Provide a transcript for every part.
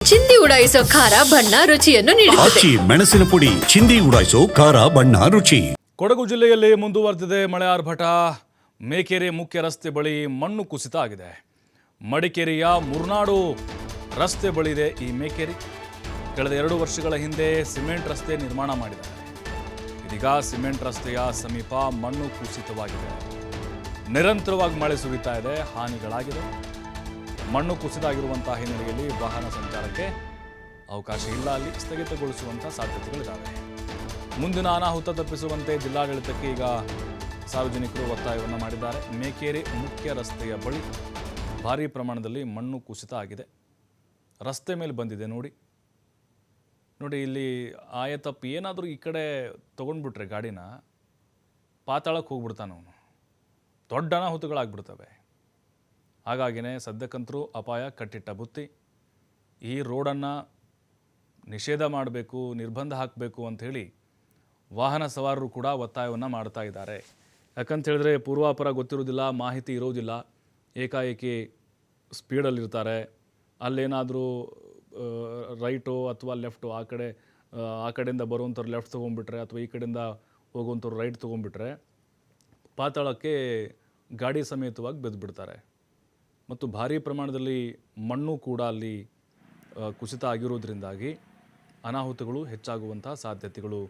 ಚಿಂದಿ ಉಡಾಯಿಸೋ ಖಾರ ಬಣ್ಣ ರುಚಿಯನ್ನು ನೀಡುತ್ತದೆ. ಆಚಿ ಮೆಣಸಿನ ಪುಡಿ ಚಿಂದಿ ಉಡಾಯಿಸೋ ಖಾರ ಬಣ್ಣ ರುಚಿ. ಕೊಡಗು ಜಿಲ್ಲೆಯಲ್ಲಿ ಮುಂದುವರೆದಿದೆ ಮಳೆ ಆರ್ಭಟ. ಮೇಕೆರೆ ಮುಖ್ಯ ರಸ್ತೆ ಬಳಿ ಮಣ್ಣು ಕುಸಿತ ಆಗಿದೆ. ಮಡಿಕೇರಿಯ ಮುರ್ನಾಡು ರಸ್ತೆ ಬಳಿ ಇದೆ ಈ ಮೇಕೆರೆ. ಕಳೆದ 2 ವರ್ಷಗಳ ಹಿಂದೆ ಸಿಮೆಂಟ್ ರಸ್ತೆ ನಿರ್ಮಾಣ ಮಾಡಿದ್ದಾರೆ. ಇದೀಗ ಸಿಮೆಂಟ್ ರಸ್ತೆಯ ಸಮೀಪ ಮಣ್ಣು ಕುಸಿತವಾಗಿದೆ. ನಿರಂತರವಾಗಿ ಮಳೆ ಸುರಿತಾ ಇದೆ, ಹಾನಿಗಳಾಗಿದೆ. ಮಣ್ಣು ಕುಸಿದಾಗಿರುವಂತಹ ಹಿನ್ನೆಲೆಯಲ್ಲಿ ವಾಹನ ಸಂಚಾರಕ್ಕೆ ಅವಕಾಶ ಇಲ್ಲ, ಅಲ್ಲಿ ಸ್ಥಗಿತಗೊಳಿಸುವಂಥ ಸಾಧ್ಯತೆಗಳಿದ್ದಾವೆ. ಮುಂದಿನ ಅನಾಹುತ ತಪ್ಪಿಸುವಂತೆ ಜಿಲ್ಲಾಡಳಿತಕ್ಕೆ ಈಗ ಸಾರ್ವಜನಿಕರು ಒತ್ತಾಯವನ್ನು ಮಾಡಿದ್ದಾರೆ. ಮೇಕೆರೆ ಮುಖ್ಯ ರಸ್ತೆಯ ಬಳಿ ಭಾರೀ ಪ್ರಮಾಣದಲ್ಲಿ ಮಣ್ಣು ಕುಸಿತ ಆಗಿದೆ. ರಸ್ತೆ ಮೇಲೆ ಬಂದಿದೆ ನೋಡಿ. ಇಲ್ಲಿ ಆಯತಪ್ಪ ಏನಾದರೂ ಈ ಕಡೆ ತೊಗೊಂಡ್ಬಿಟ್ರೆ ಗಾಡಿನ ಪಾತಾಳಕ್ಕೆ ಹೋಗ್ಬಿಡ್ತಾನೆ ಅವನು. ದೊಡ್ಡ ಅನಾಹುತಗಳಾಗ್ಬಿಡ್ತವೆ. ಹಾಗಾಗಿನೇ ಸದ್ಯಕ್ಕಂತರೂ ಅಪಾಯ ಕಟ್ಟಿಟ್ಟ ಬುತ್ತಿ. ಈ ರೋಡನ್ನು ನಿಷೇಧ ಮಾಡಬೇಕು, ನಿರ್ಬಂಧ ಹಾಕಬೇಕು ಅಂಥೇಳಿ ವಾಹನ ಸವಾರರು ಕೂಡ ಒತ್ತಾಯವನ್ನು ಮಾಡ್ತಾ ಇದ್ದಾರೆ. ಯಾಕಂತ ಹೇಳಿದ್ರೆ ಪೂರ್ವಾಪರ ಗೊತ್ತಿರೋದಿಲ್ಲ, ಮಾಹಿತಿ ಇರೋದಿಲ್ಲ. ಏಕಾಏಕಿ ಸ್ಪೀಡಲ್ಲಿರ್ತಾರೆ. ಅಲ್ಲೇನಾದರೂ ರೈಟು ಅಥವಾ ಲೆಫ್ಟು ಆ ಕಡೆಯಿಂದ ಬರುವಂಥವ್ರು ಲೆಫ್ಟ್ ತೊಗೊಂಡ್ಬಿಟ್ರೆ ಅಥವಾ ಈ ಕಡೆಯಿಂದ ಹೋಗುವಂಥವ್ರು ರೈಟ್ ತೊಗೊಂಡ್ಬಿಟ್ರೆ ಪಾತಾಳಕ್ಕೆ ಗಾಡಿ ಸಮೇತವಾಗಿ ಬೆದ್ದುಬಿಡ್ತಾರೆ. ಮತ್ತು ಭಾರೀ ಪ್ರಮಾಣದಲ್ಲಿ ಮಣ್ಣು ಕೂಡ ಅಲ್ಲಿ ಕುಸಿತ ಆಗಿರೋದ್ರಿಂದಾಗಿ ಅನಾಹುತಗಳು ಹೆಚ್ಚಾಗುವಂಥ ಸಾಧ್ಯತೆಗಳು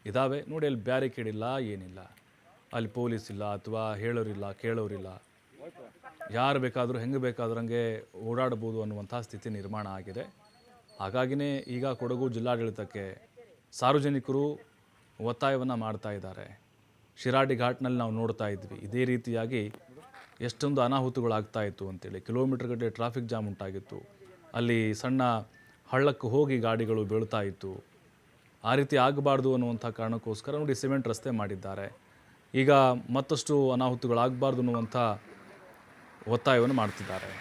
ಇದ್ದಾವೆ. ನೋಡಿ, ಅಲ್ಲಿ ಬ್ಯಾರಿಕೇಡ್ ಇಲ್ಲ, ಏನಿಲ್ಲ. ಅಲ್ಲಿ ಪೊಲೀಸ್ ಇಲ್ಲ ಅಥವಾ ಹೇಳೋರಿಲ್ಲ, ಕೇಳೋರಿಲ್ಲ. ಯಾರು ಬೇಕಾದರೂ ಹೆಂಗೆ ಬೇಕಾದ್ರಂಗೆ ಓಡಾಡ್ಬೋದು ಅನ್ನುವಂಥ ಸ್ಥಿತಿ ನಿರ್ಮಾಣ ಆಗಿದೆ. ಹಾಗಾಗಿನೇ ಈಗ ಕೊಡಗು ಜಿಲ್ಲಾಡಳಿತಕ್ಕೆ ಸಾರ್ವಜನಿಕರು ಒತ್ತಾಯವನ್ನು ಮಾಡ್ತಾ ಇದ್ದಾರೆ. ಶಿರಾಡಿ ಘಾಟ್ನಲ್ಲಿ ನಾವು ನೋಡ್ತಾ ಇದ್ವಿ, ಇದೇ ರೀತಿಯಾಗಿ ಎಷ್ಟೊಂದು ಅನಾಹುತಗಳಾಗ್ತಾ ಇತ್ತು ಅಂತೇಳಿ. ಕಿಲೋಮೀಟರ್ಗಟ್ಟಲೆ ಟ್ರಾಫಿಕ್ ಜಾಮ್ ಉಂಟಾಗಿತ್ತು. ಅಲ್ಲಿ ಸಣ್ಣ ಹಳ್ಳಕ್ಕೆ ಹೋಗಿ ಗಾಡಿಗಳು ಬೀಳ್ತಾ ಇತ್ತು. ಆ ರೀತಿ ಆಗಬಾರ್ದು ಅನ್ನುವಂಥ ಕಾರಣಕ್ಕೋಸ್ಕರ ನೋಡಿ ಸಿಮೆಂಟ್ ರಸ್ತೆ ಮಾಡಿದ್ದಾರೆ. ಈಗ ಮತ್ತಷ್ಟು ಅನಾಹುತಗಳಾಗಬಾರ್ದು ಅನ್ನುವಂಥ ಒತ್ತಾಯವನ್ನು ಮಾಡ್ತಿದ್ದಾರೆ.